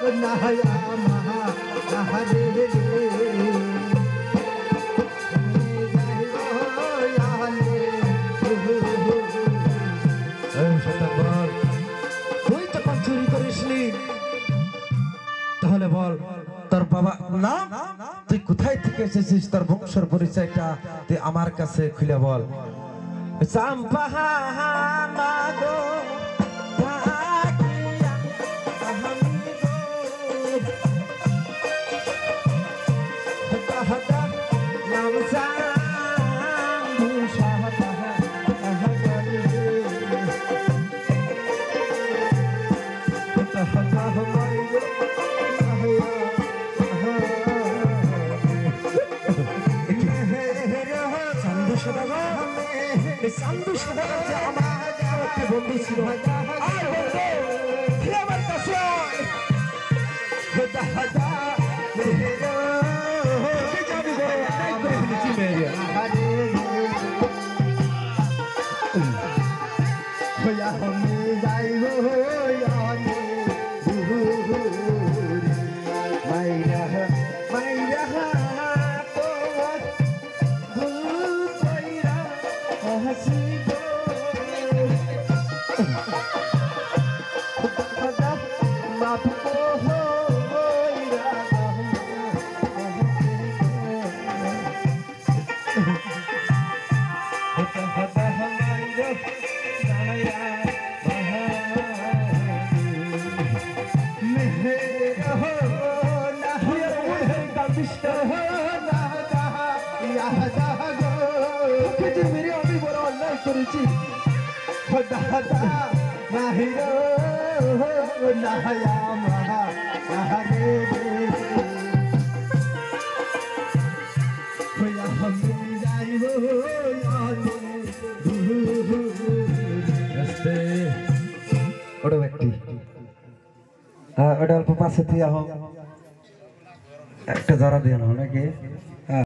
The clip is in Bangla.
নাহায়া মহা নাহারে রে তুই তখন চুরি করিসনি তাহলে বল তোর বাবা নাম তুই কোথায় থেকে এসেছিস তোর বংশের পরিচয়টা তুই আমার কাছে খুলে বল চাম্পা মাগো বন্ধু ছিল আমার কাছে ওটা ব্যক্তি ওটা অল্প পাশে দিয়ে একটা জরা দিয়ে নাকি